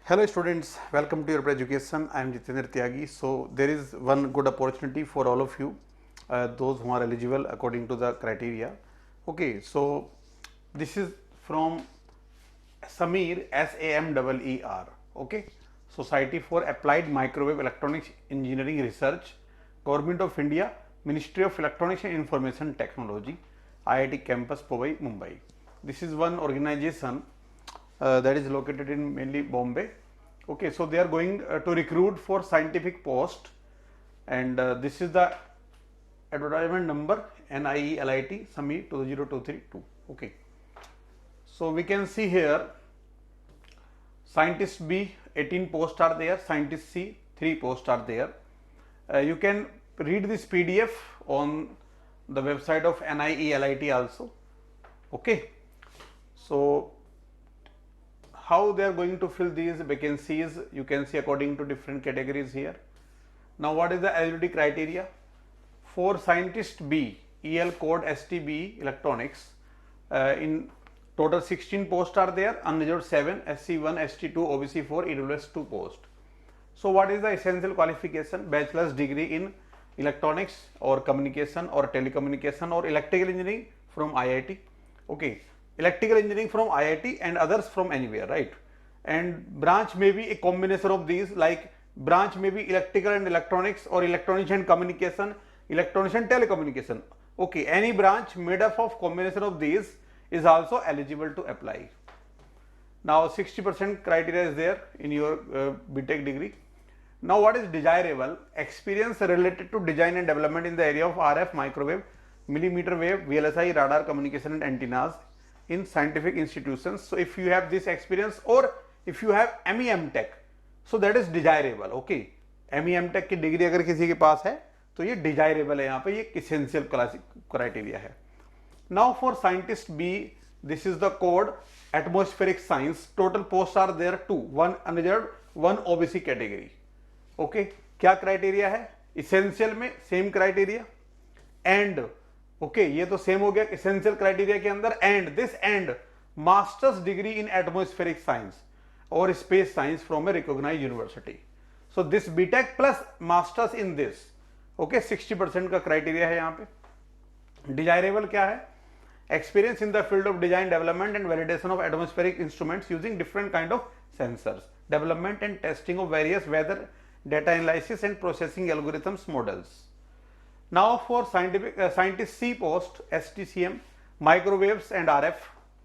Hello students, welcome to your education. I am Jitendra Tyagi. So there is one good opportunity for all of you, those who are eligible according to the criteria. Okay, so this is from Sameer, SAMEER. Okay, Society for Applied Microwave Electronics Engineering Research, Government of India, Ministry of Electronics and Information Technology, IIT Campus Powai, Mumbai. This is one organization that is located in mainly Bombay. Okay, so they are going to recruit for scientific post, and this is the advertisement number NIELIT SAMEER 20232. Okay, so we can see here scientist B 18 posts are there, scientist C 3 posts are there. You can read this PDF on the website of NIELIT also. Okay, so how they are going to fill these vacancies, you can see according to different categories here. Now what is the eligibility criteria? For scientist B, EL code STB electronics, in total 16 posts are there, unreserved 7, SC1, ST2, OBC 4, EWS 2 posts. So what is the essential qualification? Bachelor's degree in electronics or communication or telecommunication or electrical engineering from IIT. Okay, electrical engineering from IIT and others from anywhere, right? And branch may be a combination of these, like branch may be electrical and electronics or electronics and communication, electronics and telecommunication. Okay, any branch made up of combination of these is also eligible to apply. Now 60% criteria is there in your BTech degree. Now what is desirable? Experience related to design and development in the area of RF, microwave, millimeter wave, VLSI, radar, communication and antennas in scientific institutions. So if you have this experience or if you have MEM Tech, so that is desirable. Okay, MEM Tech की degree अगर किसी के पास है तो ये desirable है, यहाँ पे ये essential criteria है. Now for scientist B, this is the code atmospheric science. Total posts are there 2, 1 unreserved, 1 OBC category. Okay, क्या criteria है? Essential में same criteria and okay, ये तो सेम हो गया essential criteria के अंदर, and this and master's degree in atmospheric science or space science from a recognized university. So this BTech plus masters in this. Okay, 60% का criteria है यहाँ पे. Desirable क्या है? Experience in the field of design, development and validation of atmospheric instruments using different kind of sensors, development and testing of various weather data analysis and processing algorithms models. Now for scientist C post, STCM, microwaves and RF,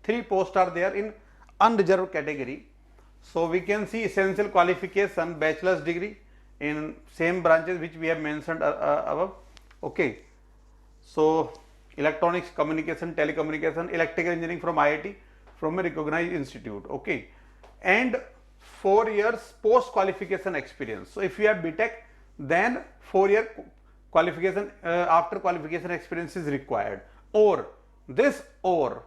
3 posts are there in unreserved category. So we can see essential qualification, bachelor's degree in same branches which we have mentioned above. Okay, so electronics, communication, telecommunication, electrical engineering from IIT, from a recognized institute. Okay, and 4 years post qualification experience. So if you have BTech, then 4-year qualification after qualification experience is required, or this or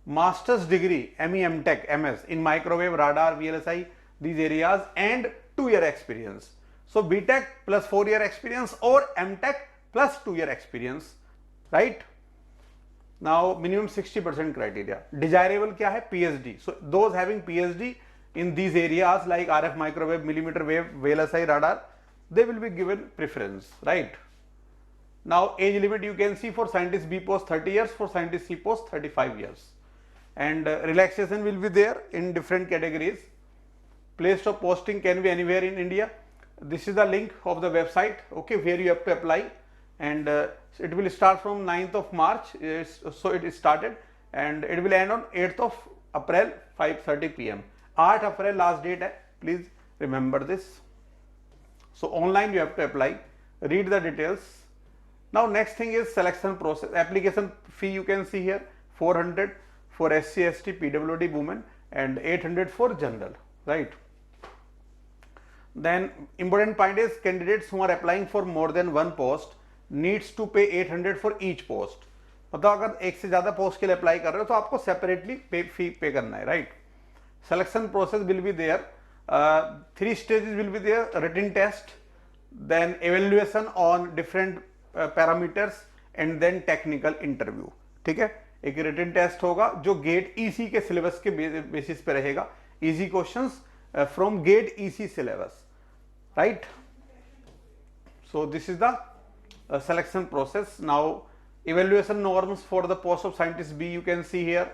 master's degree MEM Tech MS in microwave, radar, VLSI, these areas, and 2-year experience. So BTech plus 4-year experience or MTech plus 2-year experience, right? Now minimum 60% criteria. Desirable क्या है? PhD. So those having PhD in these areas like RF, microwave, millimeter wave, VLSI, radar, they will be given preference, right? Now age limit you can see for scientist B post 30 years, for scientist C post 35 years, and relaxation will be there in different categories. Place of posting can be anywhere in India. This is the link of the website, okay, where you have to apply, and it will start from 9th of March, so it is started, and it will end on 8th of April 5:30 PM. 8 April last date hai, please remember this. So online you have to apply, read the details. Now next thing is selection process. Application fee you can see here, 400 for SC, ST, PWD women and 800 for general, right? Then important point is candidates who are applying for more than one post needs to pay 800 for each post. मतलब अगर एक से ज़्यादा post के लिए apply कर रहे हो तो आपको सेपरेटली फी पे करना है, right? Selection process will be there. 3 stages will be there: written test, then evaluation on different parameters, and then technical interview. ठीक है, एक रिटन टेस्ट होगा जो गेट ईसी के सिलेबस के बेसिस पे रहेगा. Easy questions from GATE EC syllabus, right? So this is the selection process. Now evaluation norms for the post of scientist B, you can see here.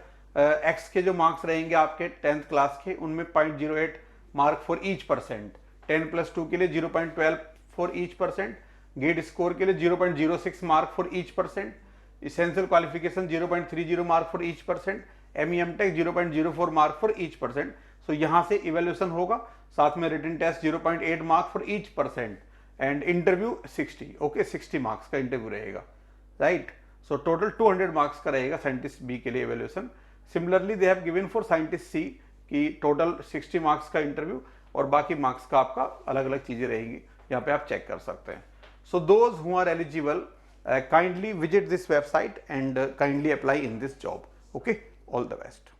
X के जो marks रहेंगे आपके 10th class के, उनमें 0.08 mark for each percent, 10+2 के लिए 0.12 for each percent, GATE score के लिए 0.06 mark for each percent, essential qualification 0.30 mark for each percent, MEM tech 0.04 mark for each percent. So यहाँ से इवेल्यूशन होगा, साथ में written test 0.8 mark for each percent and interview 60. Okay, 60 marks का interview रहेगा, right? So total 200 marks का रहेगा scientist B के लिए evaluation. Similarly they have given for scientist सी की टोटल 60 मार्क्स का इंटरव्यू और बाकी मार्क्स का आपका अलग अलग चीजें रहेंगी, यहाँ पे आप चेक कर सकते हैं. So those who are eligible kindly visit this website and kindly apply in this job. Okay, all the best.